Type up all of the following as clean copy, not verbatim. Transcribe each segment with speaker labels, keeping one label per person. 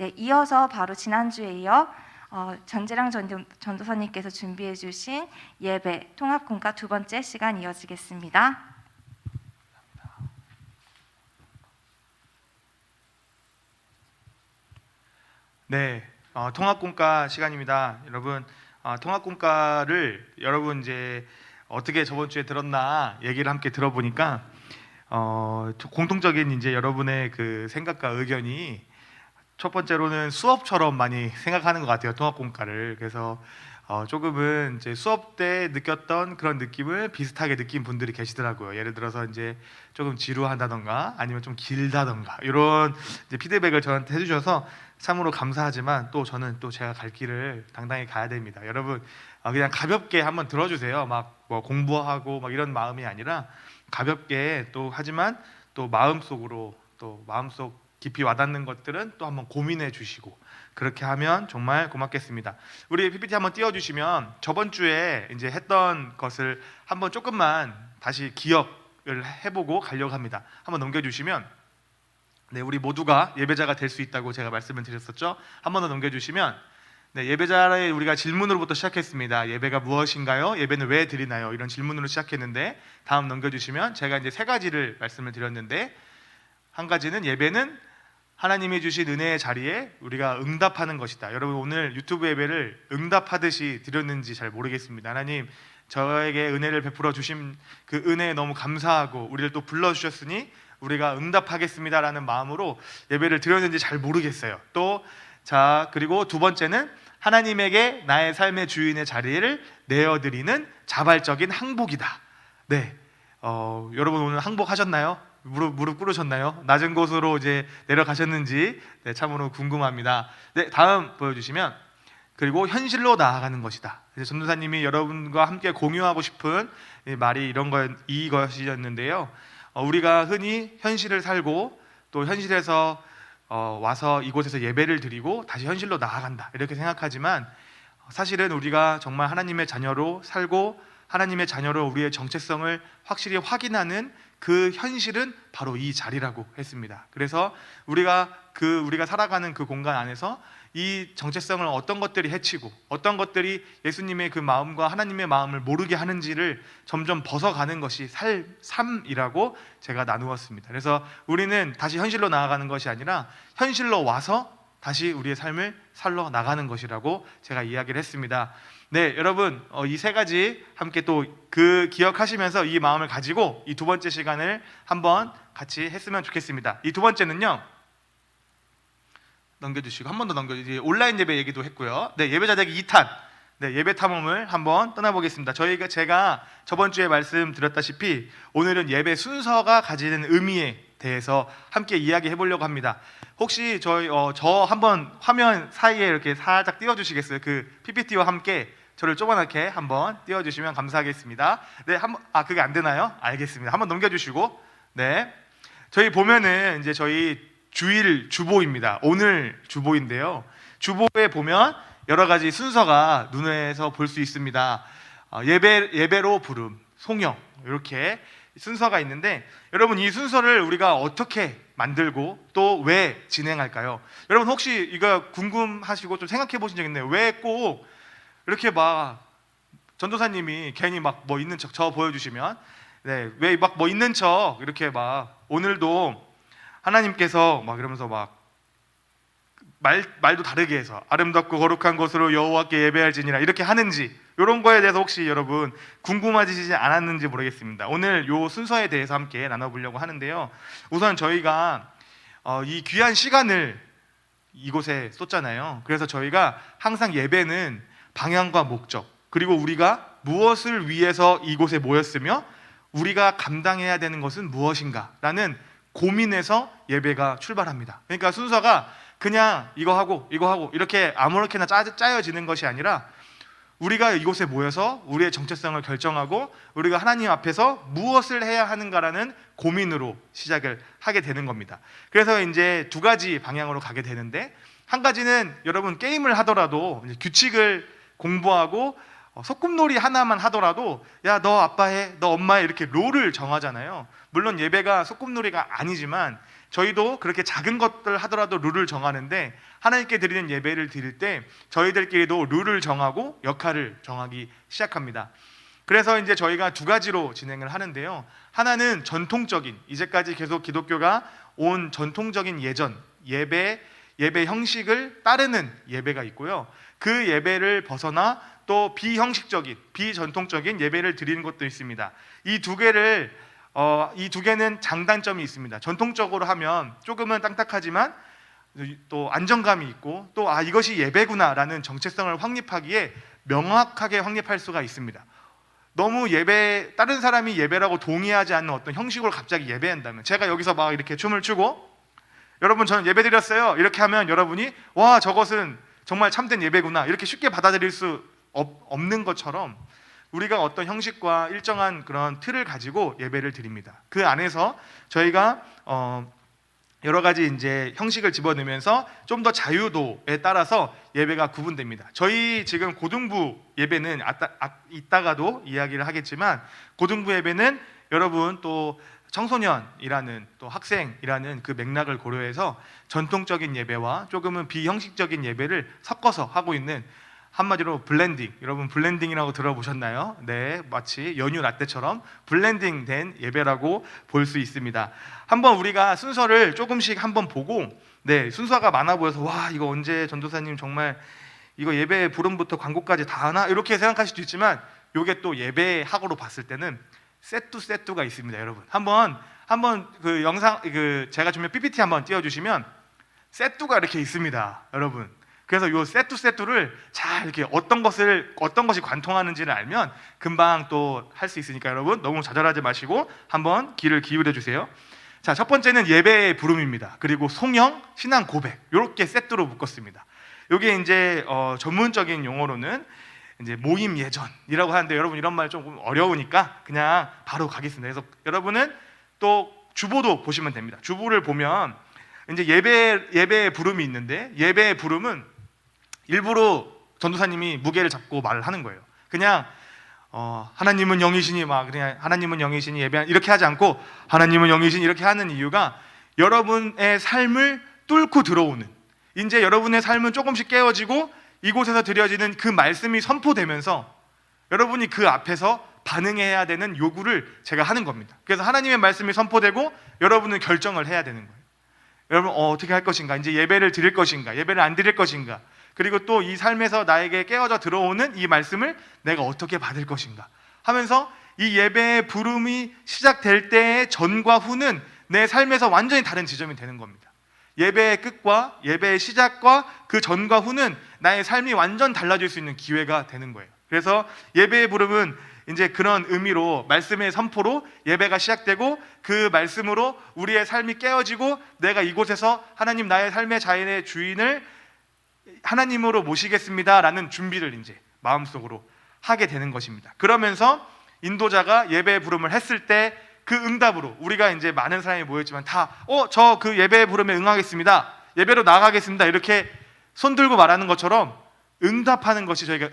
Speaker 1: 네, 이어서 바로 지난주에 이어 전재랑 전도사님께서 준비해 주신 예배 통합공과 두 번째 시간 이어지겠습니다.
Speaker 2: 네, 통합공과 시간입니다. 여러분, 통합공과를 여러분 이제 어떻게 저번 주에 들었나 얘기를 함께 들어보니까 공통적인 이제 여러분의 그 생각과 의견이 첫 번째로는 수업처럼 많이 생각하는 것 같아요. 통합공과를. 그래서 조금은 이제 수업 때 느꼈던 그런 느낌을 비슷하게 느낀 분들이 계시더라고요. 예를 들어서 이제 조금 지루하다던가 아니면 좀 길다던가 이런 이제 피드백을 저한테 해주셔서 참으로 감사하지만 또 저는 또 제가 갈 길을 당당히 가야 됩니다. 여러분 그냥 가볍게 한번 들어주세요. 막 뭐 공부하고 막 이런 마음이 아니라 가볍게 또 하지만 또 마음속으로 또 마음속 깊이 와닿는 것들은 또 한번 고민해 주시고 그렇게 하면 정말 고맙겠습니다. 우리 PPT 한번 띄워주시면 저번 주에 이제 했던 것을 한번 조금만 다시 기억을 해보고 가려고 합니다. 한번 넘겨주시면 네, 우리 모두가 예배자가 될 수 있다고 제가 말씀을 드렸었죠. 한번 더 넘겨주시면 네, 예배자의 우리가 질문으로부터 시작했습니다. 예배가 무엇인가요? 예배는 왜 드리나요? 이런 질문으로 시작했는데 다음 넘겨주시면 제가 이제 세 가지를 말씀을 드렸는데 한 가지는 예배는 하나님이 주신 은혜의 자리에 우리가 응답하는 것이다. 여러분 오늘 유튜브 예배를 응답하듯이 드렸는지 잘 모르겠습니다. 하나님 저에게 은혜를 베풀어 주신 그 은혜에 너무 감사하고 우리를 또 불러주셨으니 우리가 응답하겠습니다라는 마음으로 예배를 드렸는지 잘 모르겠어요. 또 자 그리고 두 번째는 하나님에게 나의 삶의 주인의 자리를 내어드리는 자발적인 항복이다. 네, 여러분 오늘 항복하셨나요? 무릎 꿇으셨나요? 낮은 곳으로 이제 내려가셨는지 네, 참으로 궁금합니다. 네, 다음 보여주시면 그리고 현실로 나아가는 것이다. 전도사님이 여러분과 함께 공유하고 싶은 말이 이것이었는데요. 우리가 흔히 현실을 살고 또 현실에서 와서 이곳에서 예배를 드리고 다시 현실로 나아간다 이렇게 생각하지만 사실은 우리가 정말 하나님의 자녀로 살고 하나님의 자녀로 우리의 정체성을 확실히 확인하는 그 현실은 바로 이 자리라고 했습니다. 그래서 우리가 살아가는 그 공간 안에서 이 정체성을 어떤 것들이 해치고 어떤 것들이 예수님의 그 마음과 하나님의 마음을 모르게 하는지를 점점 벗어가는 것이 삶이라고 제가 나누었습니다. 그래서 우리는 다시 현실로 나아가는 것이 아니라 현실로 와서 다시 우리의 삶을 살러 나가는 것이라고 제가 이야기를 했습니다. 네, 여러분 이 세 가지 함께 또 그 기억하시면서 이 마음을 가지고 이 두 번째 시간을 한번 같이 했으면 좋겠습니다. 이 두 번째는요. 넘겨주시고 한 번 더 넘겨주시고 온라인 예배 얘기도 했고요. 네, 예배자 되기 2탄 네, 예배 탐험을 한번 떠나보겠습니다. 제가 저번 주에 말씀드렸다시피 오늘은 예배 순서가 가지는 의미에 대해서 함께 이야기해 보려고 합니다. 혹시 저 한번 화면 사이에 이렇게 살짝 띄워주시겠어요? 그 PPT와 함께 저를 조그맣게 한번 띄워주시면 감사하겠습니다. 네, 그게 안 되나요? 알겠습니다. 한번 넘겨주시고 네, 저희 보면은 이제 저희 주일 주보입니다. 오늘 주보인데요. 주보에 보면 여러 가지 순서가 눈에서 볼 수 있습니다. 예배로 부름, 송영 이렇게 순서가 있는데 여러분 이 순서를 우리가 어떻게 만들고 또 왜 진행할까요? 여러분 혹시 이거 궁금하시고 좀 생각해 보신 적 있나요? 왜 꼭 이렇게 막 전도사님이 괜히 막 뭐 있는 척 저 보여주시면 네, 왜 막 뭐 있는 척 이렇게 막 오늘도 하나님께서 막 이러면서 막 말도 다르게 해서 아름답고 거룩한 곳으로 여호와께 예배할지니라 이렇게 하는지 이런 거에 대해서 혹시 여러분 궁금하시지 않았는지 모르겠습니다. 오늘 요 순서에 대해서 함께 나눠보려고 하는데요. 우선 저희가 이 귀한 시간을 이곳에 쏟잖아요. 그래서 저희가 항상 예배는 방향과 목적 그리고 우리가 무엇을 위해서 이곳에 모였으며 우리가 감당해야 되는 것은 무엇인가 라는 고민에서 예배가 출발합니다. 그러니까 순서가 그냥 이거 하고 이렇게 아무렇게나 짜여지는 것이 아니라 우리가 이곳에 모여서 우리의 정체성을 결정하고 우리가 하나님 앞에서 무엇을 해야 하는가라는 고민으로 시작을 하게 되는 겁니다. 그래서 이제 두 가지 방향으로 가게 되는데 한 가지는 여러분 게임을 하더라도 규칙을 공부하고 소꿉놀이 하나만 하더라도 야 너 아빠 해, 너 엄마 해 이렇게 롤을 정하잖아요. 물론 예배가 소꿉놀이가 아니지만 저희도 그렇게 작은 것들 하더라도 룰을 정하는데 하나님께 드리는 예배를 드릴 때 저희들끼리도 룰을 정하고 역할을 정하기 시작합니다. 그래서 이제 저희가 두 가지로 진행을 하는데요. 하나는 전통적인, 이제까지 계속 기독교가 온 전통적인 예배 형식을 따르는 예배가 있고요. 그 예배를 벗어나 또 비형식적인, 비전통적인 예배를 드리는 것도 있습니다. 이 두 개는 장단점이 있습니다. 전통적으로 하면 조금은 딱딱하지만 또 안정감이 있고 또 이것이 예배구나라는 정체성을 확립하기에 명확하게 확립할 수가 있습니다. 너무 다른 사람이 예배라고 동의하지 않는 어떤 형식으로 갑자기 예배한다면, 제가 여기서 막 이렇게 춤을 추고 여러분 저는 예배 드렸어요 이렇게 하면 여러분이 와 저것은 정말 참된 예배구나 이렇게 쉽게 받아들일 수 없는 것처럼 우리가 어떤 형식과 일정한 그런 틀을 가지고 예배를 드립니다. 그 안에서 저희가 여러 가지 이제 형식을 집어넣으면서 좀 더 자유도에 따라서 예배가 구분됩니다. 저희 지금 고등부 예배는 이따가도 이야기를 하겠지만, 고등부 예배는 여러분 또 청소년이라는 또 학생이라는 그 맥락을 고려해서 전통적인 예배와 조금은 비형식적인 예배를 섞어서 하고 있는, 한마디로 블렌딩, 여러분 블렌딩이라고 들어보셨나요? 네, 마치 연유 라떼처럼 블렌딩된 예배라고 볼 수 있습니다. 한번 우리가 순서를 조금씩 한번 보고, 네, 순서가 많아 보여서 와 이거 언제 전도사님 정말 이거 예배 부름부터 광고까지 다 하나? 이렇게 생각하실 수도 있지만, 이게 또 예배 학으로 봤을 때는 세뚜가 있습니다. 여러분 한번 그 영상 제가 준비한 PPT 한번 띄워주시면 세뚜가 이렇게 있습니다. 여러분 그래서 요 세뚜를 잘 이렇게 어떤 것이 관통하는지를 알면 금방 또 할 수 있으니까 여러분 너무 좌절하지 마시고 한번 귀를 기울여 주세요. 자, 첫 번째는 예배의 부름입니다. 그리고 송영, 신앙 고백, 이렇게 세트로 묶었습니다. 이게 이제 전문적인 용어로는 이제 모임 예전이라고 하는데, 여러분 이런 말 조금 어려우니까 그냥 바로 가겠습니다. 그래서 여러분은 또 주보도 보시면 됩니다. 주보를 보면 이제 예배의 부름이 있는데, 예배의 부름은 일부러 전도사님이 무게를 잡고 말을 하는 거예요. 그냥 하나님은 영이시니 막 그냥 하나님은 영이시니 예배 이렇게 하지 않고 하나님은 영이시니 이렇게 하는 이유가, 여러분의 삶을 뚫고 들어오는, 이제 여러분의 삶은 조금씩 깨어지고 이곳에서 드려지는 그 말씀이 선포되면서 여러분이 그 앞에서 반응해야 되는 요구를 제가 하는 겁니다. 그래서 하나님의 말씀이 선포되고 여러분은 결정을 해야 되는 거예요. 여러분 어떻게 할 것인가, 이제 예배를 드릴 것인가, 예배를 안 드릴 것인가, 그리고 또 이 삶에서 나에게 깨어져 들어오는 이 말씀을 내가 어떻게 받을 것인가 하면서, 이 예배의 부름이 시작될 때의 전과 후는 내 삶에서 완전히 다른 지점이 되는 겁니다. 예배의 끝과 예배의 시작과 그 전과 후는 나의 삶이 완전 달라질 수 있는 기회가 되는 거예요. 그래서 예배의 부름은 이제 그런 의미로, 말씀의 선포로 예배가 시작되고 그 말씀으로 우리의 삶이 깨어지고 내가 이곳에서 하나님 나의 삶의 자연의 주인을 하나님으로 모시겠습니다라는 준비를 이제 마음속으로 하게 되는 것입니다. 그러면서 인도자가 예배의 부름을 했을 때 그 응답으로, 우리가 이제 많은 사람이 모였지만 다 저 그 예배의 부름에 응하겠습니다, 예배로 나가겠습니다 이렇게 손 들고 말하는 것처럼 응답하는 것이, 저희가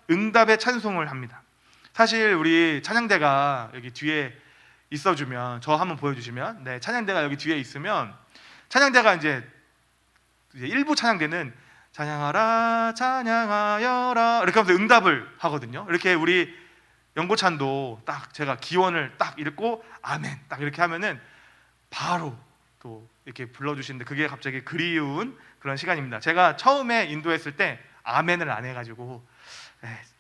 Speaker 2: 응답의 찬송을 합니다. 사실 우리 찬양대가 여기 뒤에 있어주면, 저 한번 보여주시면, 네, 찬양대가 여기 뒤에 있으면, 찬양대가 이제 일부 찬양대는 찬양하라 찬양하여라 이렇게 하면서 응답을 하거든요. 이렇게 우리 연고찬도 딱 제가 기원을 딱 읽고 아멘 딱 이렇게 하면은 바로 또 이렇게 불러주시는데, 그게 갑자기 그리운 그런 시간입니다. 제가 처음에 인도했을 때 아멘을 안 해가지고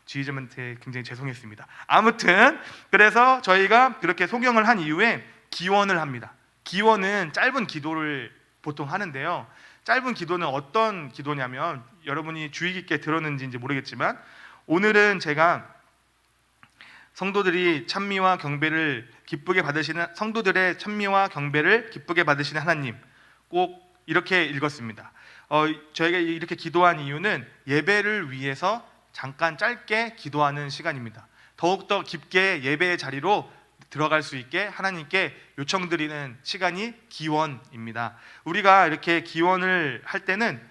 Speaker 2: 지휘자한테 굉장히 죄송했습니다. 아무튼 그래서 저희가 그렇게 송영을 한 이후에 기원을 합니다. 기원은 짧은 기도를 보통 하는데요. 짧은 기도는 어떤 기도냐면, 여러분이 주의 깊게 들었는지 모르겠지만, 오늘은 제가 성도들의 찬미와 경배를 기쁘게 받으시는 하나님, 꼭 이렇게 읽었습니다. 저희가 이렇게 기도한 이유는 예배를 위해서 잠깐 짧게 기도하는 시간입니다. 더욱더 깊게 예배의 자리로 들어갈 수 있게 하나님께 요청드리는 시간이 기원입니다. 우리가 이렇게 기원을 할 때는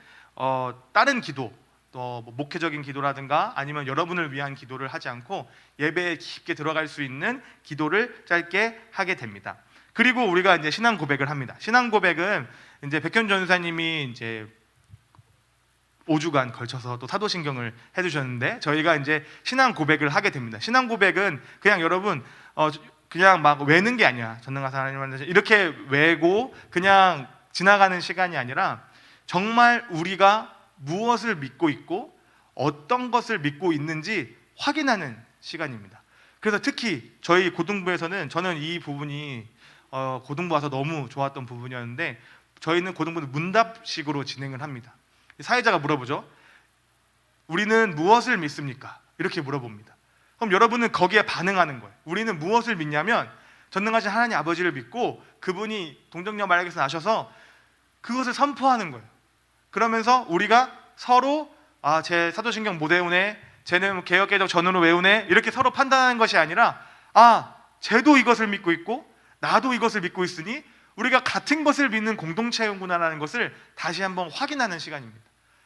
Speaker 2: 다른 기도, 또 목회적인 기도라든가 아니면 여러분을 위한 기도를 하지 않고 예배에 깊게 들어갈 수 있는 기도를 짧게 하게 됩니다. 그리고 우리가 이제 신앙 고백을 합니다. 신앙 고백은 이제 백현 전사님이 이제 5주간 걸쳐서 또 사도신경을 해주셨는데 저희가 이제 신앙 고백을 하게 됩니다. 신앙 고백은 그냥 여러분 그냥 막 외는 게 아니야. 전능하신 하나님한테 이렇게 외고 그냥 지나가는 시간이 아니라 정말 우리가 무엇을 믿고 있고 어떤 것을 믿고 있는지 확인하는 시간입니다. 그래서 특히 저희 고등부에서는 저는 이 부분이 고등부 와서 너무 좋았던 부분이었는데 저희는 고등부는 문답식으로 진행을 합니다. 사회자가 물어보죠. 우리는 무엇을 믿습니까? 이렇게 물어봅니다. 그럼 여러분은 거기에 반응하는 거예요. 우리는 무엇을 믿냐면 전능하신 하나님 아버지를 믿고 그분이 동정녀 마리아에게서 나셔서 그것을 선포하는 거예요. 그러면서 우리가 서로 쟤 사도신경 못 외우네, 쟤는 개역개적 전으로 외우네 이렇게 서로 판단하는 것이 아니라 쟤도 이것을 믿고 있고 나도 이것을 믿고 있으니 우리가 같은 것을 믿는 공동체구나라는 것을 다시 한번 확인하는 시간입니다.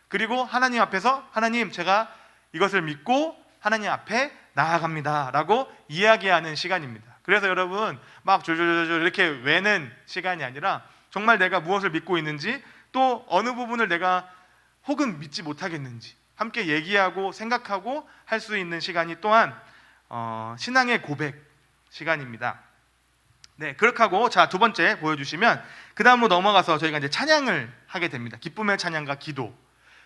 Speaker 2: 그리고 하나님 앞에서 하나님 제가 이것을 믿고 하나님 앞에 나아갑니다 라고 이야기하는 시간입니다. 그래서 여러분 막 졸졸졸 이렇게 외는 시간이 아니라 정말 내가 무엇을 믿고 있는지 또 어느 부분을 내가 혹은 믿지 못하겠는지 함께 얘기하고 생각하고 할 수 있는 시간이 또한 신앙의 고백 시간입니다. 네, 그렇게 하고 자, 두 번째 보여주시면 그 다음으로 넘어가서 저희가 이제 찬양을 하게 됩니다. 기쁨의 찬양과 기도.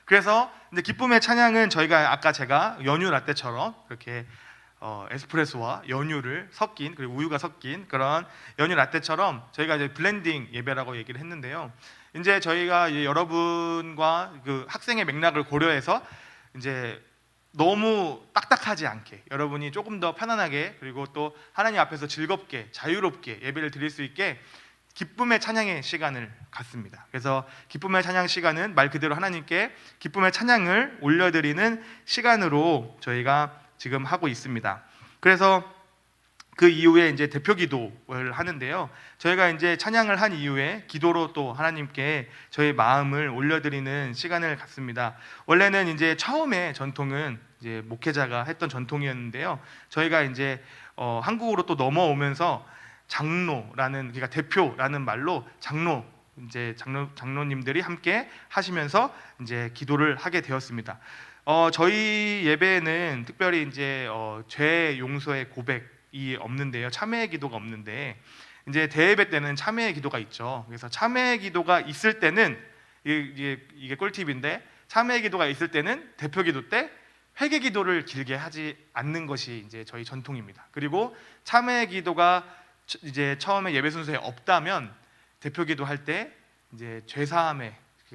Speaker 2: 그래서 이제 기쁨의 찬양은 저희가 아까 제가 연유 라떼처럼 이렇게 에스프레소와 연유를 섞인 그리고 우유가 섞인 그런 연유 라떼처럼 저희가 이제 블렌딩 예배라고 얘기를 했는데요. 이제 저희가 이제 여러분과 그 학생의 맥락을 고려해서 이제 너무 딱딱하지 않게 여러분이 조금 더 편안하게 그리고 또 하나님 앞에서 즐겁게 자유롭게 예배를 드릴 수 있게 기쁨의 찬양의 시간을 갖습니다. 그래서 기쁨의 찬양 시간은 말 그대로 하나님께 기쁨의 찬양을 올려드리는 시간으로 저희가 지금 하고 있습니다. 그래서 그 이후에 이제 대표 기도를 하는데요. 저희가 이제 찬양을 한 이후에 기도로 또 하나님께 저희 마음을 올려드리는 시간을 갖습니다. 원래는 이제 처음에 전통은 이제 목회자가 했던 전통이었는데요. 저희가 이제 한국으로 또 넘어오면서 장로라는 그러니까 대표라는 말로 장로님들이 함께 하시면서 이제 기도를 하게 되었습니다. 저희 예배에는 특별히 이제 죄 용서의 고백이 없는데요. 참회의 기도가 없는데 이제 대예배 때는 참회의 기도가 있죠. 그래서 참회의 기도가 있을 때는 이게 꿀팁인데 참회의 기도가 있을 때는 대표 기도 때 회개 기도를 길게 하지 않는 것이 이제 저희 전통입니다. 그리고 참회의 기도가 이제 처음에 예배 순서에 없다면 대표 기도할 때 이제 죄사함의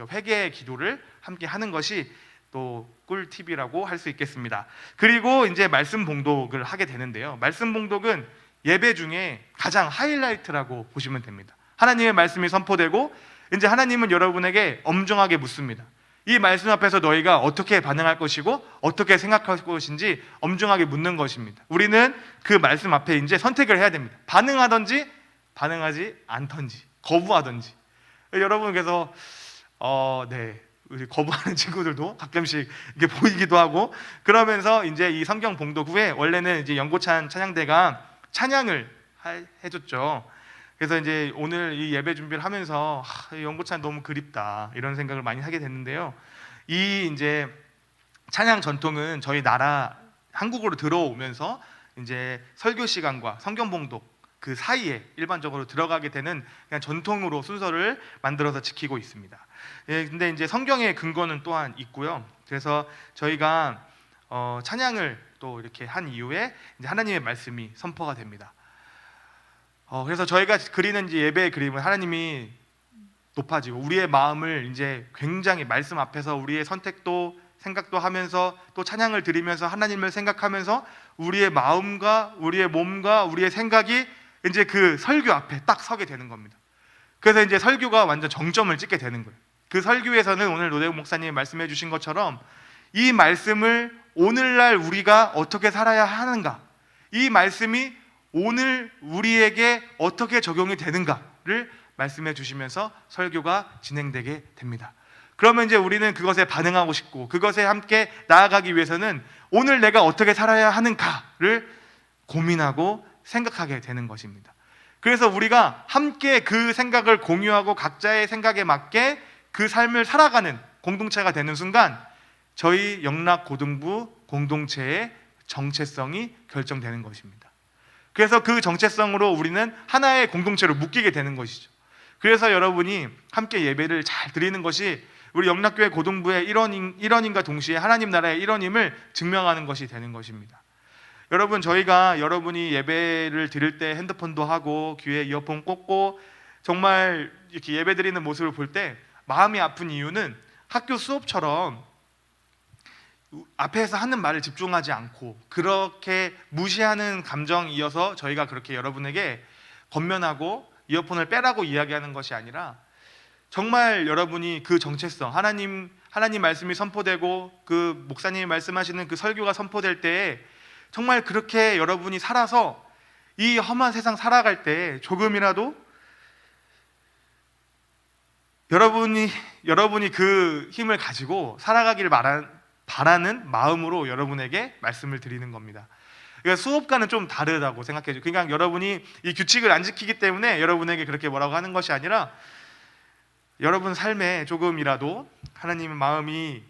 Speaker 2: 회개의 기도를 함께 하는 것이 또 꿀팁이라고 할 수 있겠습니다. 그리고 이제 말씀 봉독을 하게 되는데요. 말씀 봉독은 예배 중에 가장 하이라이트라고 보시면 됩니다. 하나님의 말씀이 선포되고 이제 하나님은 여러분에게 엄중하게 묻습니다. 이 말씀 앞에서 너희가 어떻게 반응할 것이고 어떻게 생각할 것인지 엄중하게 묻는 것입니다. 우리는 그 말씀 앞에 이제 선택을 해야 됩니다. 반응하든지 반응하지 않든지 거부하든지. 여러분 그래서 우리 거부하는 친구들도 가끔씩 이게 보이기도 하고 그러면서 이제 이 성경 봉독 후에 원래는 이제 연고찬 찬양대가 찬양을 해줬죠. 그래서 이제 오늘 이 예배 준비를 하면서 연고찬 너무 그립다 이런 생각을 많이 하게 됐는데요. 이 이제 찬양 전통은 저희 나라 한국으로 들어오면서 이제 설교 시간과 성경 봉독 그 사이에 일반적으로 들어가게 되는 그냥 전통으로 순서를 만들어서 지키고 있습니다. 근데 이제 성경의 근거는 또한 있고요. 그래서 저희가 찬양을 또 이렇게 한 이후에 이제 하나님의 말씀이 선포가 됩니다. 그래서 저희가 그리는 이제 예배의 그림은 하나님이 높아지고 우리의 마음을 이제 굉장히 말씀 앞에서 우리의 선택도 생각도 하면서 또 찬양을 드리면서 하나님을 생각하면서 우리의 마음과 우리의 몸과 우리의 생각이 이제 그 설교 앞에 딱 서게 되는 겁니다. 그래서 이제 설교가 완전 정점을 찍게 되는 거예요. 그 설교에서는 오늘 노대웅 목사님이 말씀해 주신 것처럼 이 말씀을 오늘날 우리가 어떻게 살아야 하는가, 이 말씀이 오늘 우리에게 어떻게 적용이 되는가를 말씀해 주시면서 설교가 진행되게 됩니다. 그러면 이제 우리는 그것에 반응하고 싶고 그것에 함께 나아가기 위해서는 오늘 내가 어떻게 살아야 하는가를 고민하고 생각하게 되는 것입니다. 그래서 우리가 함께 그 생각을 공유하고 각자의 생각에 맞게 그 삶을 살아가는 공동체가 되는 순간 저희 영락고등부 공동체의 정체성이 결정되는 것입니다. 그래서 그 정체성으로 우리는 하나의 공동체로 묶이게 되는 것이죠. 그래서 여러분이 함께 예배를 잘 드리는 것이 우리 영락교회 고등부의 일원인과 동시에 하나님 나라의 일원임을 증명하는 것이 되는 것입니다. 여러분, 저희가 여러분이 예배를 드릴 때 핸드폰도 하고 귀에 이어폰 꽂고 정말 이렇게 예배 드리는 모습을 볼 때 마음이 아픈 이유는 학교 수업처럼 앞에서 하는 말을 집중하지 않고 그렇게 무시하는 감정이어서 저희가 그렇게 여러분에게 권면하고 이어폰을 빼라고 이야기하는 것이 아니라 정말 여러분이 그 정체성, 하나님 말씀이 선포되고 그 목사님이 말씀하시는 그 설교가 선포될 때에 정말 그렇게 여러분이 살아서 이 험한 세상 살아갈 때 조금이라도 여러분이 그 힘을 가지고 살아가기를 바라는 마음으로 여러분에게 말씀을 드리는 겁니다. 그러니까 수업과는 좀 다르다고 생각해요. 그러니까 여러분이 이 규칙을 안 지키기 때문에 여러분에게 그렇게 뭐라고 하는 것이 아니라 여러분 삶에 조금이라도 하나님의 마음이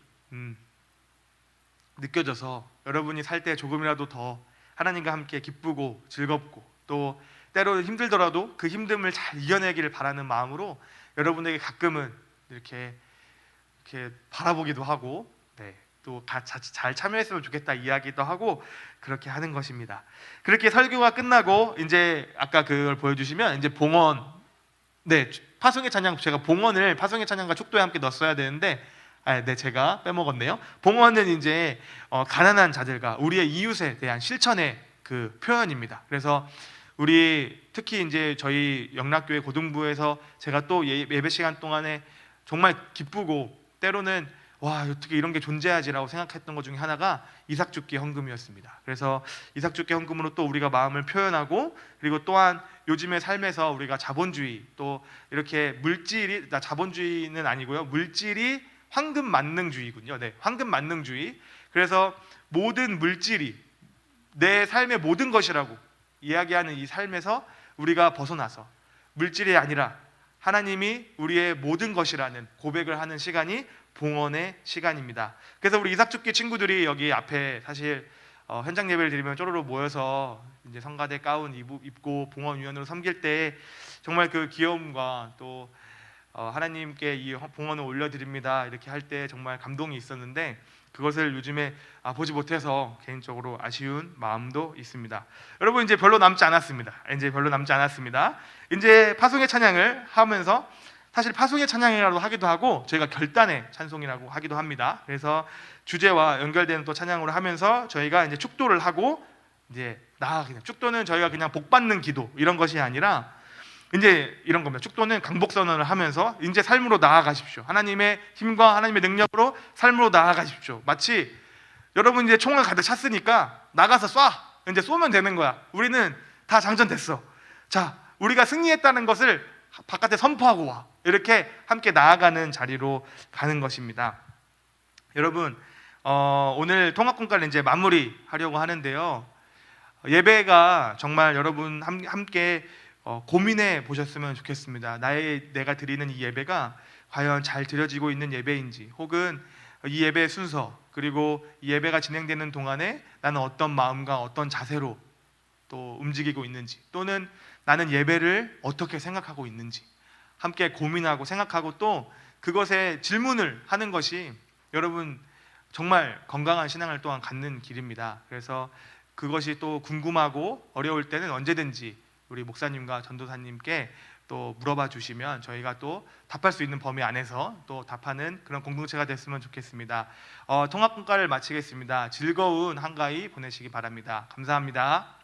Speaker 2: 느껴져서 여러분이 살 때 조금이라도 더 하나님과 함께 기쁘고 즐겁고 또 때로 힘들더라도 그 힘듦을 잘 이겨내기를 바라는 마음으로 여러분에게 가끔은 이렇게 바라보기도 하고 또 잘 참여했으면 좋겠다 이야기도 하고 그렇게 하는 것입니다. 그렇게 설교가 끝나고 이제 아까 그걸 보여주시면 이제 봉헌, 파송의 찬양, 제가 봉헌을 파송의 찬양과 축도에 함께 넣었어야 되는데 제가 빼먹었네요. 봉헌은 이제 가난한 자들과 우리의 이웃에 대한 실천의 그 표현입니다. 그래서 우리 특히 이제 저희 영락교회 고등부에서 제가 또 예배 시간 동안에 정말 기쁘고 때로는 와, 어떻게 이런 게 존재하지라고 생각했던 것 중에 하나가 이삭죽기 헌금이었습니다. 그래서 이삭죽기 헌금으로 또 우리가 마음을 표현하고 그리고 또한 요즘의 삶에서 우리가 자본주의 또 이렇게 자본주의는 아니고요. 물질이 황금 만능주의군요. 황금 만능주의. 그래서 모든 물질이 내 삶의 모든 것이라고 이야기하는 이 삶에서 우리가 벗어나서 물질이 아니라 하나님이 우리의 모든 것이라는 고백을 하는 시간이 봉헌의 시간입니다. 그래서 우리 이삭죽기 친구들이 여기 앞에 사실 현장 예배를 드리면 쪼로로 모여서 이제 성가대 가운 입고 봉헌위원으로 섬길 때 정말 그 귀여움과 또 하나님께 이 봉헌을 올려드립니다 이렇게 할 때 정말 감동이 있었는데 그것을 요즘에 보지 못해서 개인적으로 아쉬운 마음도 있습니다. 여러분 이제 별로 남지 않았습니다. 이제 파송의 찬양을 하면서 사실 파송의 찬양이라고 하기도 하고 저희가 결단의 찬송이라고 하기도 합니다. 그래서 주제와 연결되는 또 찬양으로 하면서 저희가 이제 축도를 하고 이제 그냥 축도는 저희가 그냥 복 받는 기도 이런 것이 아니라 이제 이런 겁니다. 축도는 강복 선언을 하면서 이제 삶으로 나아가십시오. 하나님의 힘과 하나님의 능력으로 삶으로 나아가십시오. 마치 여러분 이제 총을 가득 찼으니까 나가서 쏴. 이제 쏘면 되는 거야. 우리는 다 장전됐어. 자, 우리가 승리했다는 것을 바깥에 선포하고 와. 이렇게 함께 나아가는 자리로 가는 것입니다. 여러분 오늘 통합공과를 이제 마무리하려고 하는데요. 예배가 정말 여러분 함께 고민해 보셨으면 좋겠습니다. 내가 드리는 이 예배가 과연 잘 드려지고 있는 예배인지, 혹은 이 예배의 순서 그리고 이 예배가 진행되는 동안에 나는 어떤 마음과 어떤 자세로 또 움직이고 있는지, 또는 나는 예배를 어떻게 생각하고 있는지 함께 고민하고 생각하고 또 그것에 질문을 하는 것이 여러분 정말 건강한 신앙을 또한 갖는 길입니다. 그래서 그것이 또 궁금하고 어려울 때는 언제든지 우리 목사님과 전도사님께 또 물어봐 주시면 저희가 또 답할 수 있는 범위 안에서 또 답하는 그런 공동체가 됐으면 좋겠습니다. 통합공과를 마치겠습니다. 즐거운 한가위 보내시기 바랍니다. 감사합니다.